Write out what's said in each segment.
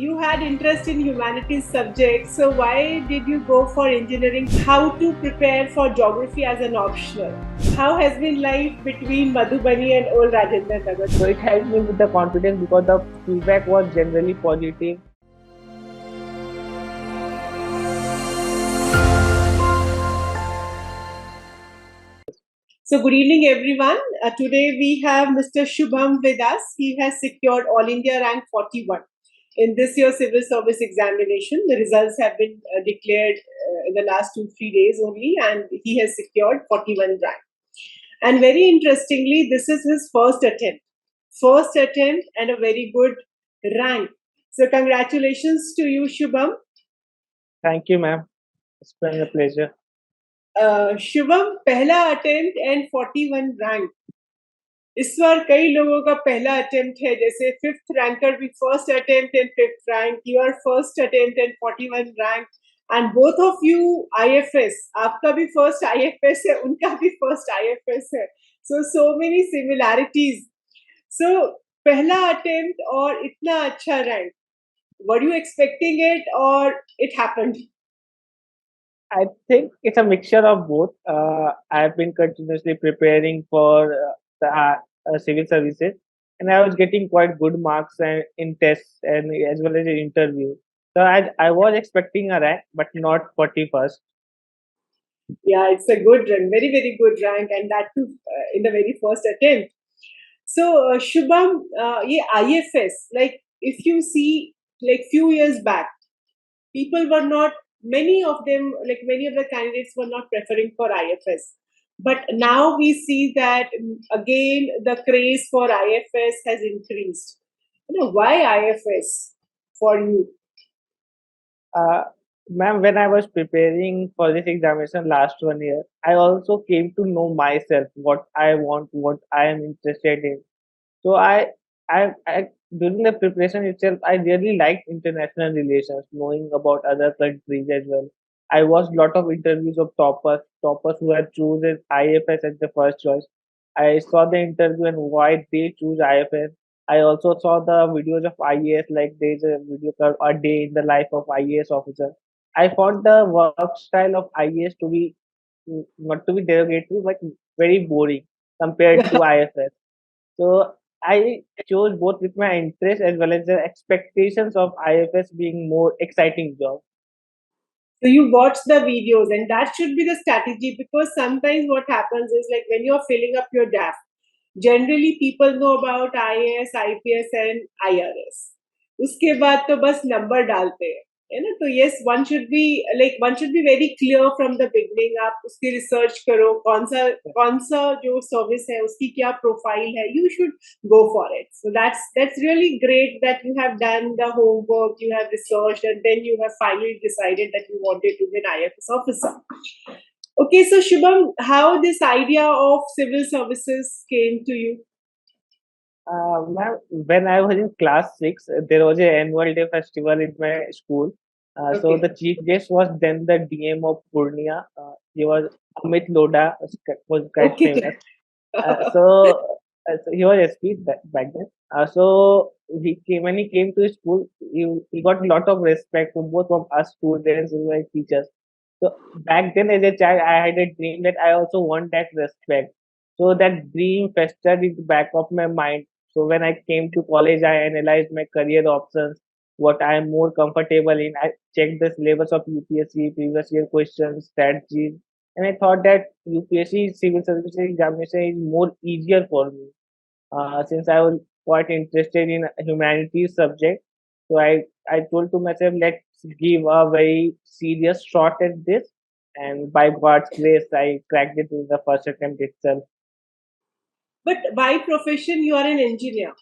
You had interest in humanities subjects, so why did you go for engineering? How to prepare for geography as an optional? How has been life between Madhubani and old Rajendra Nagar? So it helped me with the confidence because the feedback was generally positive. So good evening everyone. Today we have Mr. Shubham with us. He has secured All India rank 41 in this year's civil service examination. The results have been declared in the last 2-3 days only, and he has secured 41 rank. And very interestingly, this is his first attempt. First attempt and a very good rank. So congratulations to you, Shubham. Thank you, ma'am. It's been a pleasure. Shubham पहला attempt and 41 rank. इस बार कई लोगों का पहला attempt है, जैसे fifth ranker भी first attempt and fifth rank, your first attempt and 41 rank, and both of you IFS. आपका भी फर्स्ट आईएफएस है, उनका भी फर्स्ट आईएफएस है. So many similarities. सो पहला अटेम्प्ट और इतना अच्छा rank, were you expecting it और it happened? I think it's a mixture of both. I've been continuously preparing for the civil services, and I was getting quite good marks in tests and as well as in interview. So I was expecting a rank, but not 41st. Yeah, it's a good rank, very, very good rank, and that too in the very first attempt. So, Shubham, ye IFS, like if you see, like few years back, people were not, many of them, like many of the candidates were not preferring for IFS. But now we see that again the craze for IFS has increased. Why IFS for you? Ma'am, when I was preparing for this examination last 1 year, I also came to know myself what I want, what I am interested in. So I during the preparation itself, I really liked international relations, knowing about other countries as well. I watched lot of interviews of toppers who had chosen IFS as the first choice. I saw the interview and why they choose IFS. I also saw the videos of IAS, like there's a video called A Day in the Life of IAS Officer. I found the work style of IAS to be not to be derogatory, but very boring compared to IFS. So I chose both with my interest as well as the expectations of IFS being more exciting job. So you watch the videos, and that should be the strategy, because sometimes what happens is, like when you're filling up your DAF, generally people know about IAS, IPS and IRS. उसके बाद तो बस number डालते हैं, है ना? तो yes, one should be very clear from the beginning. आप उसकी रिसर्च करो, कौन सा जो सर्विस है उसकी क्या प्रोफाइल है, you should go for it. So that's really great that you have done the homework, you have researched, and then you have finally decided that you wanted to be an IFS officer. Okay, so Shubham, how this idea of civil services came to you? Ma'am, when I was in class 6, there was an annual day festival in my school. So Okay. the chief guest was then the DM of Purnia. He was Amit Loda, was quite Okay. famous. So he was SP back then. So he came when he came to school. He got a lot of respect from both from us students and my teachers. So back then, as a child, I had a dream that I also want that respect. So that dream festered in the back of my mind. So when I came to college, I analyzed my career options, what I am more comfortable in. I checked the syllabus of UPSC, previous year questions, strategies, and I thought that UPSC civil services examination is more easier for me since I was quite interested in humanities subject. So I told to myself, let's give a very serious shot at this. And by God's grace, I cracked it in the first attempt itself. But by profession, you are an engineer.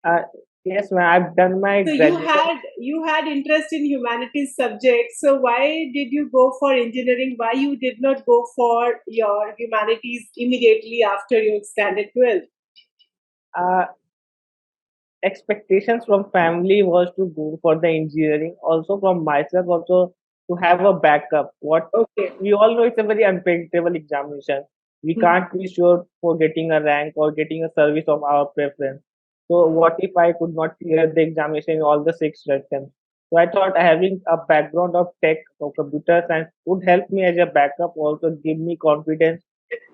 Uh, yes, ma'am, I've done my So graduation. you had interest in humanities subjects. So why did you go for engineering? Why you did not go for your humanities immediately after your standard 12? Uh, Expectations from family was to go for the engineering. Also from myself, also to have a backup. What Okay. we all know, it's a very unpredictable examination. We Hmm. can't be sure for getting a rank or getting a service of our preference. So what if I could not clear the examination in all the six attempts? So I thought having a background of tech or computer science would help me as a backup, also give me confidence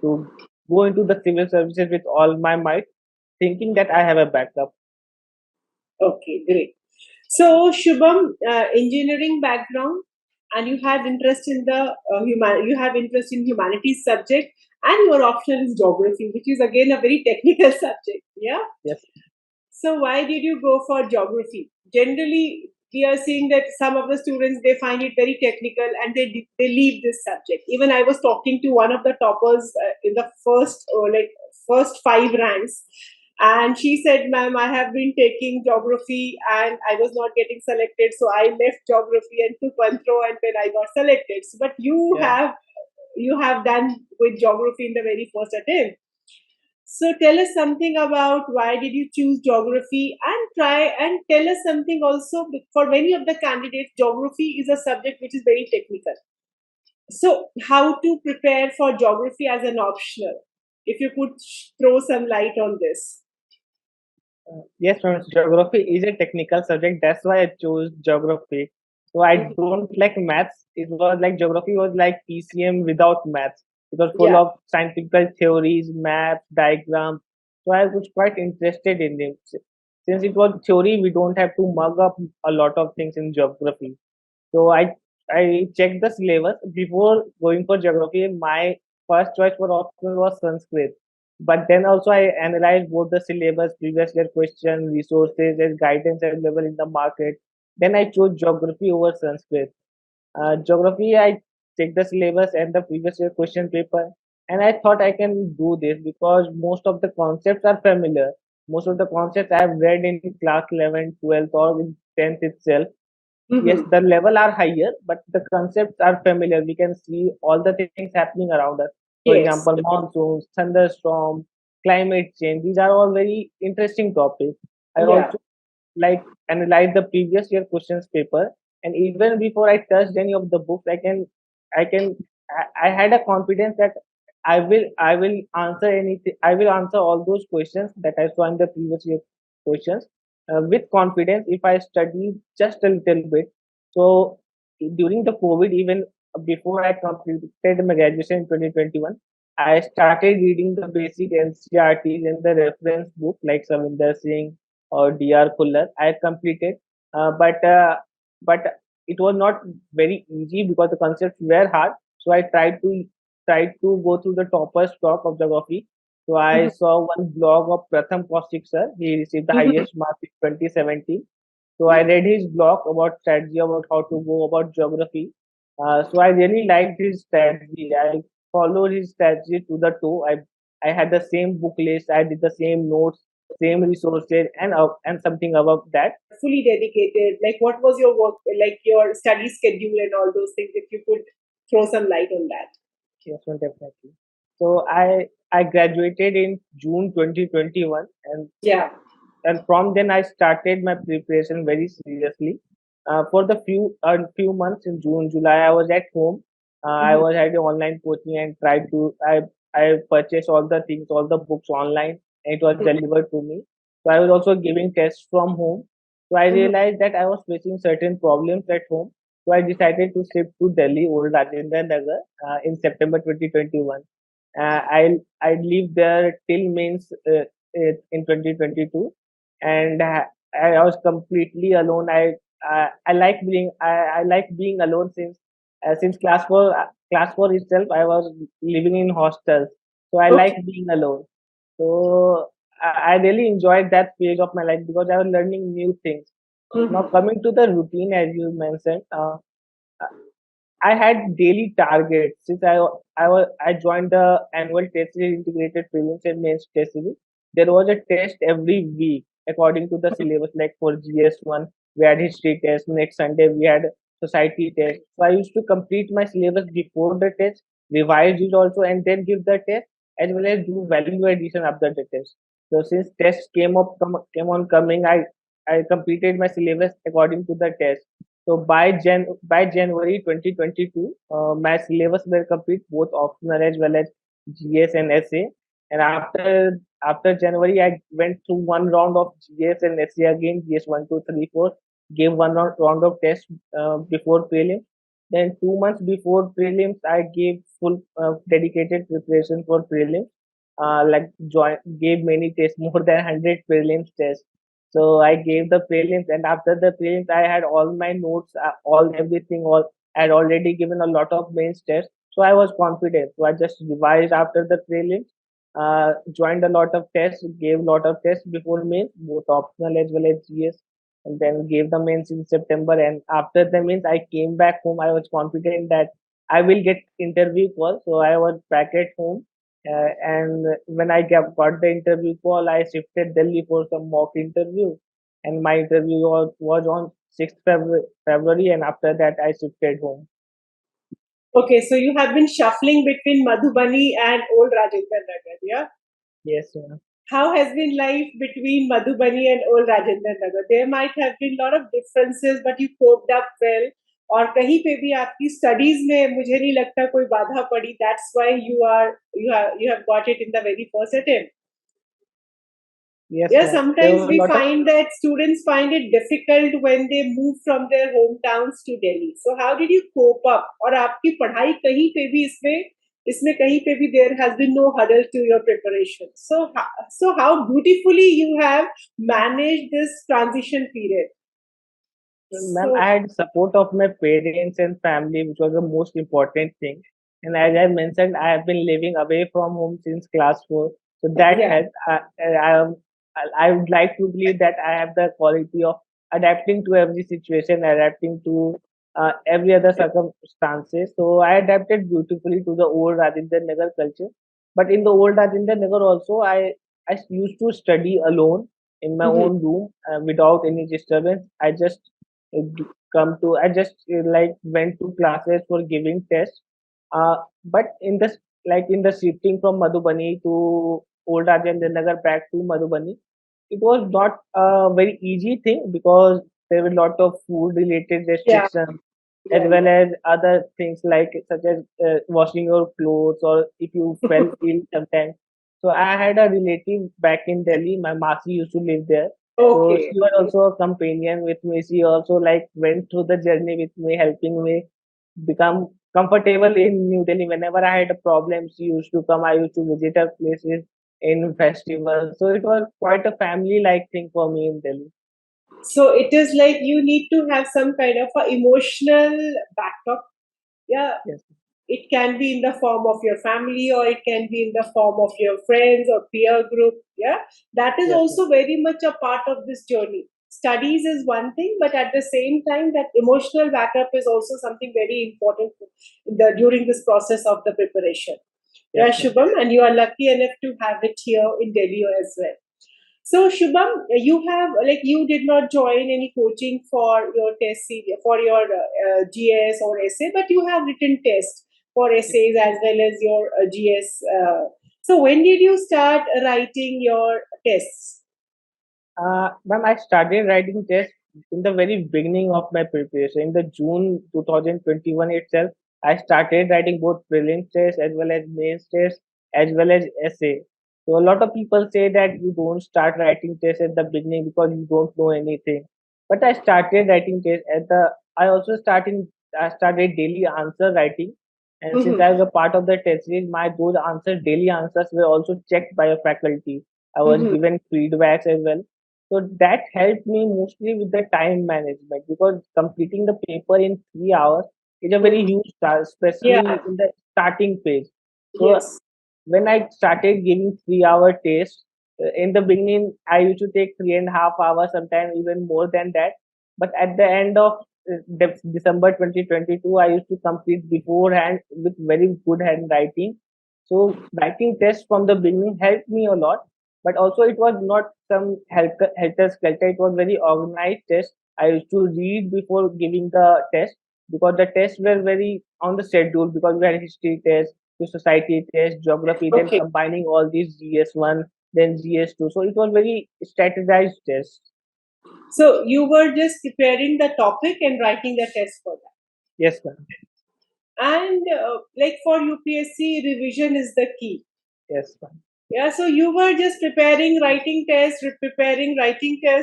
to go into the civil services with all my might, thinking that I have a backup. Okay, great. So, Shubham, engineering background, and you have interest in the you have interest in humanities subject, and your option is geography, which is again a very technical subject. Yeah. Yes, So, why did you go for geography? Generally, we are seeing that some of the students they find it very technical and they leave this subject. Even I was talking to one of the toppers in the first five ranks, and she said, "Ma'am, I have been taking geography and I was not getting selected, so I left geography and took one throw, and then I got selected." So, but yeah. you have done with geography in the very first attempt. So tell us something about why did you choose geography, and try and tell us something also. For many of the candidates, geography is a subject which is very technical. So how to prepare for geography as an optional? If you could throw some light on this. Yes, friends, geography is a technical subject. That's why I chose geography. So I Mhm. don't like maths. It was like geography was like PCM without maths. It was full Yeah. of scientific theories, maps, diagrams. So I was quite interested in it. Since it was theory, we don't have to mug up a lot of things in geography. So I checked the syllabus before going for geography. My first choice for option was Sanskrit, but then also I analyzed both the syllabus, previous year question, resources, and guidance available in the market. Then I chose geography over Sanskrit. Geography, I checked the syllabus and the previous year question paper, and I thought I can do this because most of the concepts are familiar. Most of the concepts I have read in class 11, 12, or in 10th itself. Yes, Hmm. the level are higher, but the concepts are familiar. We can see all the things happening around us. For Yes. example, monsoons, thunderstorm, climate change. These are all very interesting topics. I Yeah. also like analyze the previous year questions paper, and even before I touched any of the books, I had a confidence that I will answer anything. I will answer all those questions that I saw in the previous year questions with confidence if I study just a little bit. So during the COVID, even before I completed my graduation in 2021, I started reading the basic NCRTs and the reference book like Savinder Singh or DR Fuller. I completed, but it was not very easy because the concepts were hard. So I tried to go through the topper's talk of geography. So I Mhm. saw one blog of Pratham Kaushik sir. He received the Mhm. highest mark in 2017. So I read his blog about strategy, about how to go about geography. So I really liked his strategy. I followed his strategy to the toe. I had the same book list. I did the same notes, same resources, and something above that. Fully dedicated. Like, what was your work, like your study schedule and all those things? If you could throw some light on that. Yes, well, definitely. So I graduated in June 2021, Yeah. and from then I started my preparation very seriously. For the few months in June, July, I was at home. I Mhm. was at the online coaching and tried to I purchased all the things, all the books online, and it was delivered to me. So I was also giving tests from home. So I Mhm. realized that I was facing certain problems at home. So I decided to shift to Delhi, Old Rajendra Nagar, in September 2021. I lived there till mains in 2022, and I was completely alone. I like being alone since class 4 itself I was living in hostels, so I like Okay. being alone. So I really enjoyed that phase of my life because I was learning new things. Now Mhm. coming to the routine, as you mentioned, I had daily targets since I joined the annual test series integrated prelims and mains test series. There was a test every week according to the syllabus. Like for GS1, we had history test. Next Sunday we had society test. So I used to complete my syllabus before the test, revise it also, and then give the test as well as do value addition after the test. So since tests came on coming, I completed my syllabus according to the test. So by January 2022, my syllabus were complete, both optional as well as GS and SA. And after January, I went through one round of GS and SE again, GS 1, 2, 3, 4. Gave one round of test before prelims. Then 2 months before prelims, I gave full dedicated preparation for prelims. Gave many tests, more than 100 prelims tests. So I gave the prelims, and after the prelims, I had all my notes, all everything, all I had already given a lot of mains tests. So I was confident. So I just revised after the prelims, joined a lot of tests, gave a lot of tests before mains, both optional as well as GS, and then gave the mains in September. And after the mains, I came back home. I was confident that I will get interview call. So I was back at home. And when I got the interview call, I shifted Delhi for some mock interview. And my interview was on 6th February, and after that, I shifted home. Okay, so you have been shuffling between Madhubani and old Rajendra Nagar, yeah? Yes, ma'am. How has been life between Madhubani and old Rajendra Nagar? There might have been a lot of differences, but you coped up well. और कहीं पे भी आपकी studies में मुझे नहीं लगता कोई बाधा पड़ी. That's why you have got it in the very first attempt. Yes, Yeah, ma'am. There sometimes were a we lot of find that students find it difficult when they move from their hometowns to Delhi. So how did you cope up? और आपकी पढ़ाई कहीं पे भी इसमें कहीं पे भी there has been no hurdle to your preparation. So how beautifully you have managed this transition period. Ma'am, I So had support of my parents and family, which was the most important thing. And as I mentioned, I have been living away from home since class 4. So that yeah, helped. I would like to believe that I have the quality of adapting to every situation, adapting to every other circumstances. So I adapted beautifully to the old Rajendra Nagar culture. But in the old Rajendra Nagar also, I used to study alone in my mhm, own room without any disturbance. uh, I just went to classes for giving tests. But in the shifting from Madhubani to Old Rajendra Nagar back to Madhubani, it was not a very easy thing because there were a lot of food related yeah, restrictions as yeah, well yeah. as other things like such as washing your clothes or if you fell ill sometimes. So I had a relative back in Delhi. My Masi used to live there. So Okay, she was okay. also a companion with me. She also went through the journey with me, helping me become comfortable in New Delhi. Whenever I had a problem, she used to come. I used to visit her places in festivals. So it was quite a family-like thing for me in Delhi. So it is like you need to have some kind of a emotional backup. Yeah, Yes, it can be in the form of your family or it can be in the form of your friends or peer group. Yeah, that is yes, ma'am. also very much a part of this journey. Studies is one thing, but at the same time, that emotional backup is also something very important during this process of the preparation. Yeah, Yes, ma'am. Shubham, and you are lucky enough to have it here in Delhi as well. So Shubham, you have like you did not join any coaching for your for your GS or essay, but you have written tests for essays as well as your GS. So when did you start writing your tests? Ma'am, I started writing tests in the very beginning of my preparation. In the June 2021 itself, I started writing both prelims tests as well as mains tests as well as essay. So a lot of people say that you don't start writing tests at the beginning because you don't know anything. But I started writing tests at the. I started daily answer writing, and since Mm-hmm. I was a part of the test series, my those answers daily answers were also checked by a faculty. I was Mm-hmm. given feedbacks as well, so that helped me mostly with the time management because completing the paper in 3 hours is a very Mm-hmm. huge task, Yeah. especially in the starting phase. So Yes. when I started giving 3 hour tests, in the beginning, I used to take 3.5 hours, sometimes even more than that. But at the end of December 2022, I used to complete beforehand with very good handwriting. So writing tests from the beginning helped me a lot, but also it was not some helter skelter. It was very organized test. I used to read before giving the test because the tests were very on the schedule because we had history test, the society test, geography, then Okay. combining all these GS1, then GS2. So it was very strategized test. So you were just preparing the topic and writing the test for that. Yes, ma'am. And like for UPSC, revision is the key. Yes, ma'am. Yeah, so you were just preparing writing test,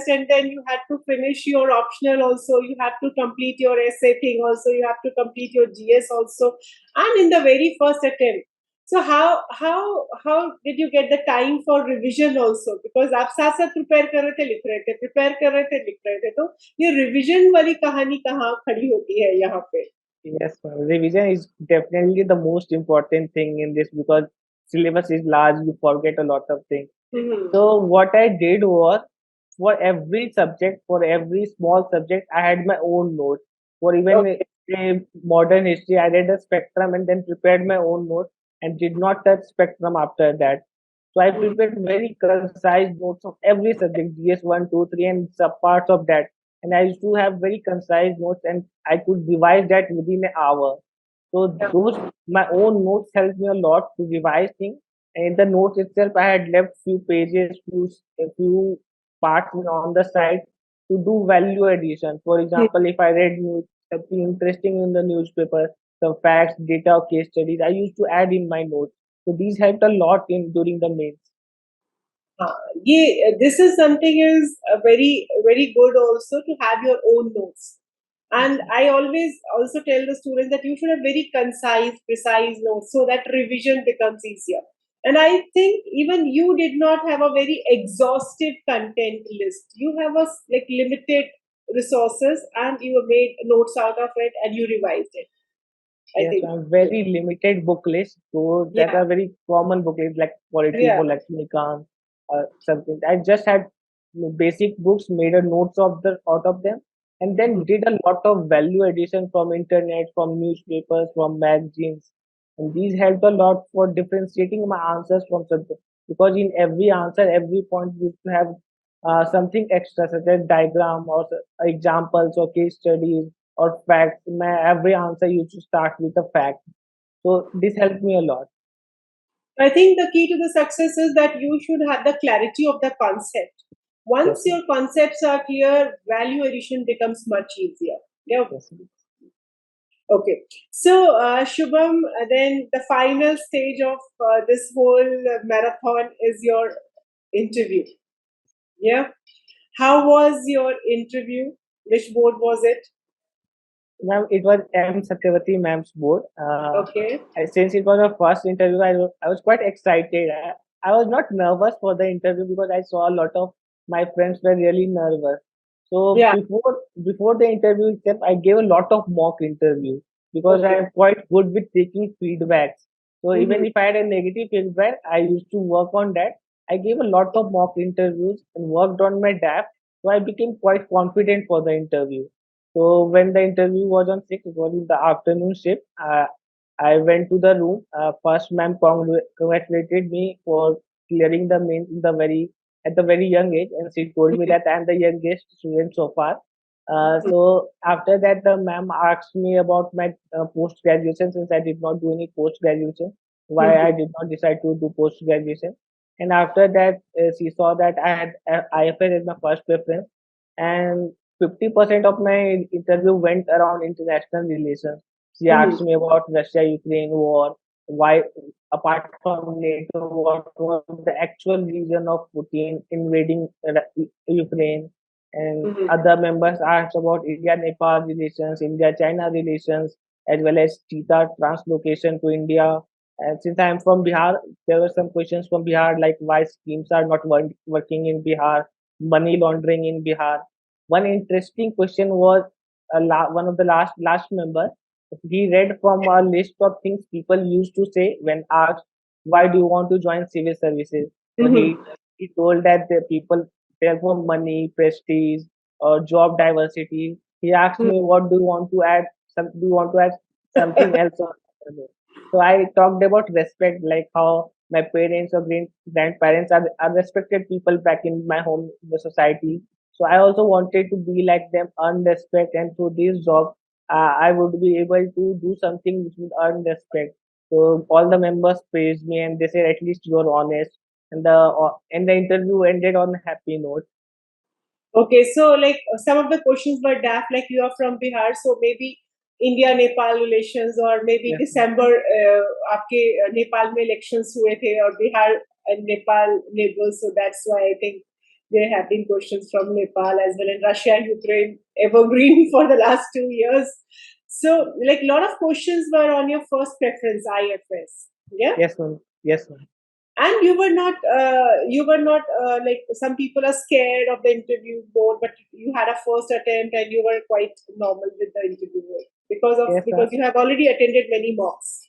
and then you had to finish your optional also. You have to complete your essay thing also. You have to complete your GS also, and in the very first attempt. So how did you get the time for revision also? Because आप साथ साथ prepare कर रहे थे, लिख रहे थे, prepare कर रहे थे, लिख रहे थे. तो ये revision वाली कहानी कहाँ खड़ी होती है यहाँ पे? Yes, ma'am. Revision is definitely the most important thing in this because syllabus is large, you forget a lot of things. Mm-hmm. So what I did was for every subject, for every small subject, I had my own notes. For even Okay. modern history, I read a spectrum and then prepared my own notes and did not touch spectrum after that. So I prepared very concise notes of every subject, GS 1, 2, 3, and sub parts of that. And I used to have very concise notes and I could revise that within an hour. So Yeah. those my own notes helped me a lot to revise things. And in the notes itself, I had left few pages, few parts on the side to do value addition. For example, if I read something interesting in the newspaper, some facts, data, or case studies, I used to add in my notes. So these helped a lot in during the mains. Uh, this is something is very very good also to have your own notes. Yes, And I always also tell the students that you should have very concise, precise notes so that revision becomes easier. And I think even you did not have a very exhaustive content list. You have a like limited resources, and you made notes out of it and you revised it. I yes, think. I'm very limited book list. So that Yeah. are very common book lists like Polity Yeah. for Lakshmikant, something. I just had basic books, made a notes of the out of them, and then did a lot of value addition from internet, from newspapers, from magazines, and these helped a lot for differentiating my answers from something. Because in every answer, every point used to have something extra, such as diagram or examples or case studies or facts. My every answer used to start with a fact. So this helped me a lot. I think the key to the success is that you should have the clarity of the concept. Once Yes, your concepts are clear, value addition becomes much easier. Yeah. yes. Okay. So, Shubham, then the final stage of this whole marathon is your interview. Yeah. How was your interview? Which board was it? Ma'am, it was M. Satyavati ma'am's board. Okay. Since it was a first interview, I was quite excited. I was not nervous for the interview because I saw a lot of my friends were really nervous. So Yeah. before the interview itself, I gave a lot of mock interview because I Okay. am quite good with taking feedbacks. So Mm-hmm. even if I had a negative feedback, I used to work on that. I gave a lot of mock interviews and worked on my DAF. So I became quite confident for the interview. So when the interview was on 6, it was in the afternoon shift. I went to the room. First, ma'am congratulated me for clearing the mains in the very at the very young age, and she told me that I am the youngest student so far. So after that, the ma'am asked me about my post graduation since I did not do any post graduation. Why I Mm-hmm. did not decide to do post graduation, and after that, she saw that I had IFS as my first preference, and 50% of my interview went around international relations. She asked Mm-hmm. me about Russia-Ukraine war, why, apart from NATO, what was the actual reason of Putin invading Ukraine, and Mm-hmm. other members asked about India-Nepal relations, India-China relations, as well as cheetah translocation to India. And since I am from Bihar, there were some questions from Bihar like why schemes are not working in Bihar, money laundering in Bihar. One interesting question was one of the last member. He read from a list of things people used to say when asked, "Why do you want to join civil services?" So Mm-hmm. he told that the people there for money, prestige, or job diversity. He asked me, "What do you want to add? Do you want to add something else?" So I talked about respect, like how my parents or grandparents are respected people back in my home, in the society. So I also wanted to be like them, earn respect, and through this job, I would be able to do something which would earn respect. So all the members praised me, and they said, "At least you are honest." And the interview ended on a happy note. Okay, so like some of the questions were daft, like you are from Bihar, so maybe India Nepal relations, or maybe Yes, December आपके नेपाल में elections हुए थे और Bihar and Nepal neighbors, so that's why I think there have been questions from Nepal as well, and Russia, Ukraine, evergreen for the last 2 years. So, like, a lot of questions were on your first preference, IFS. Yeah, Yes, ma'am. Yes, ma'am. and you were not like some people are scared of the interview board, but you had a first attempt and you were quite normal with the interview board Yes, because you have already attended many mocks.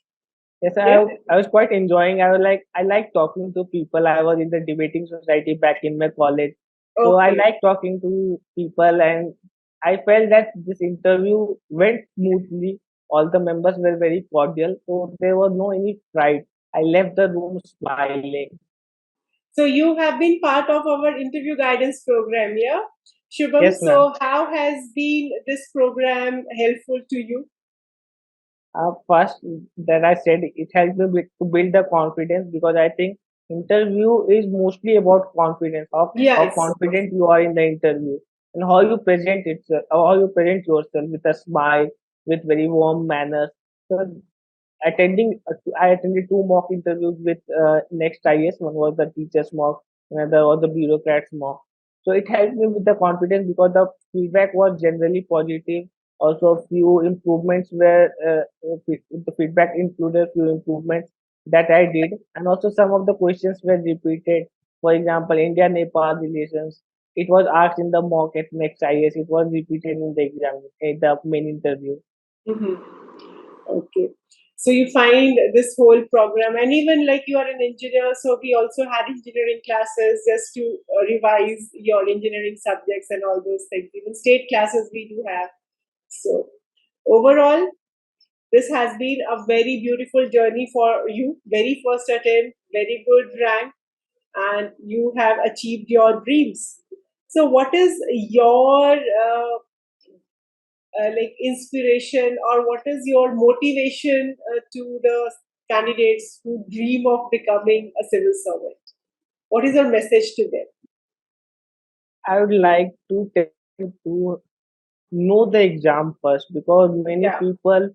yes, Yeah. I was quite enjoying. I like talking to people. I was in the debating society back in my college, so I Okay. like talking to people, and I felt that this interview went smoothly. All the members were very cordial, so there was no any fright. I left the room smiling. So you have been part of our interview guidance program, yeah, Shubham. Yes, ma'am. So how has been this program helpful to you? First, that I said it helps me to build the confidence because I think interview is mostly about confidence of how Yes. confident you are in the interview and how you present it, or how you present yourself with a smile, with very warm manners. So I attended two mock interviews with Next IAS. One was the teacher's mock, another was the bureaucrat's mock. So it helped me with the confidence because the feedback was generally positive. Also, few improvements were the feedback included few improvements that I did, and also some of the questions were repeated. For example, India-Nepal relations. It was asked in the mock at Next IAS. It was repeated in the exam, in the main interview. Mhm. Okay. So you find this whole program, and even like you are an engineer, so we also had engineering classes just to revise your engineering subjects and all those things. Even state classes we do have. So overall, this has been a very beautiful journey for you. Very first attempt, very good rank, and you have achieved your dreams. So, what is your like inspiration, or what is your motivation to the candidates who dream of becoming a civil servant? What is your message to them? I would like to tell you to know the exam first because many Yeah, people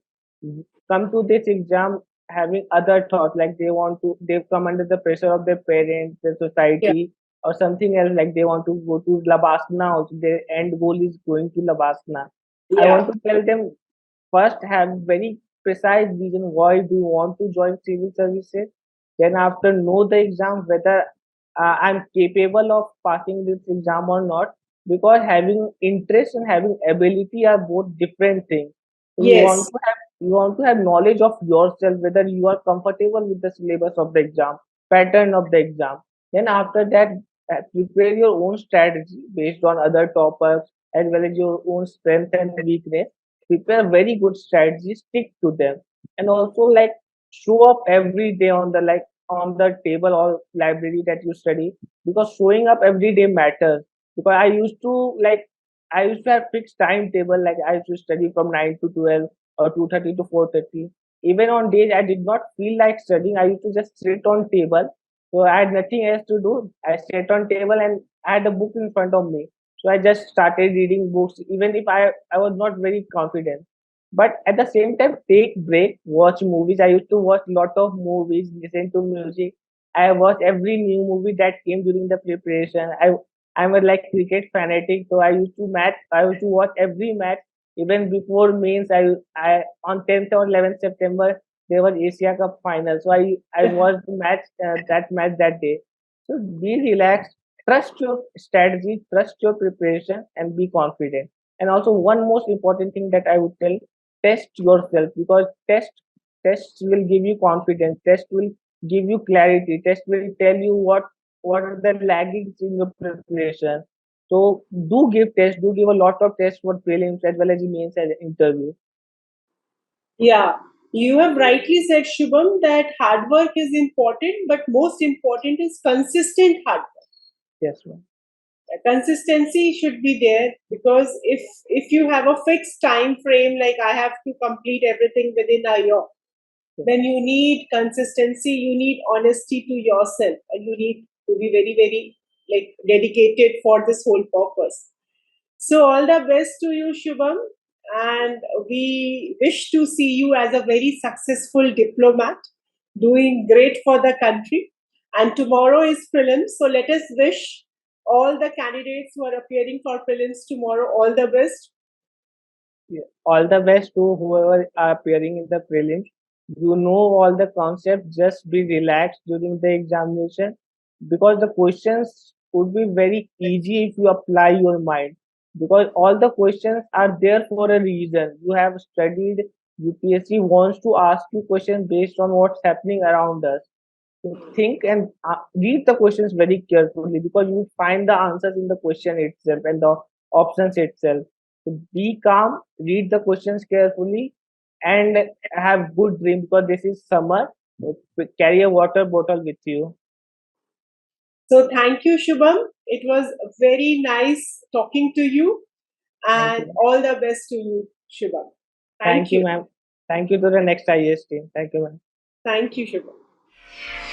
come to this exam having other thoughts like they've come under the pressure of their parents, their yeah, society, or something else like they want to go to Labasana. Also, their end goal is going to Labasana. I want yeah. to tell them first have very precise reason why do you want to join civil services. Then after know the exam whether I'm capable of passing this exam or not because having interest and having ability are both different things. So Yes, you want to have knowledge of yourself whether you are comfortable with the syllabus of the exam, pattern of the exam. Then after that, prepare your own strategy based on other topics as well as your own strength and weakness. Prepare very good strategies, stick to them, and also like show up every day on the on the table or library that you study because showing up every day matters because I used to have fixed timetable like I used to study from 9 to 12 or 2:30 to 4:30. Even on days I did not feel like studying, I used to just sit on table. So I had nothing else to do. I sat on table and I had a book in front of me. So I just started reading books even if I was not very confident. But at the same time, take break, watch movies. I used to watch lot of movies, listen to music. I watch every new movie that came during the preparation. I'm a like cricket fanatic, so I used to watch every match. Even before mains, I on 10th or 11th September there was Asia Cup final, so I watched the match that match that day. So be relaxed, trust your strategy, trust your preparation, and be confident. And also one most important thing that I would tell, test yourself because tests will give you confidence, test will give you clarity, test will tell you what are the laggings in your preparation. So do give tests, do give a lot of tests for prelims as well as the mains and interview. yeah. You have rightly said, Shubham, that hard work is important, but most important is consistent hard work. Yes, ma'am. Consistency should be there, because if you have a fixed time frame, like I have to complete everything within a year, Yes. then you need consistency, you need honesty to yourself, and you need to be very very like dedicated for this whole purpose. So all the best to you, Shubham, and we wish to see you as a very successful diplomat, doing great for the country. And tomorrow is prelims. So let us wish all the candidates who are appearing for prelims tomorrow all the best. Yeah. All the best to whoever are appearing in the prelims. You know all the concepts. Just be relaxed during the examination because the questions would be very easy if you apply your mind. Because all the questions are there for a reason. You have studied. UPSC wants to ask you questions based on what's happening around us. So think and read the questions very carefully because you will find the answers in the question itself and the options itself. So be calm, read the questions carefully, and have good dream because this is summer. So carry a water bottle with you. So thank you, Shubham. It was very nice talking to you, Thank and you. all the best to you, Shubham. Thank Thank you, you. ma'am. Thank you to the next IAS team. Thank you, ma'am. Thank you, Shubham.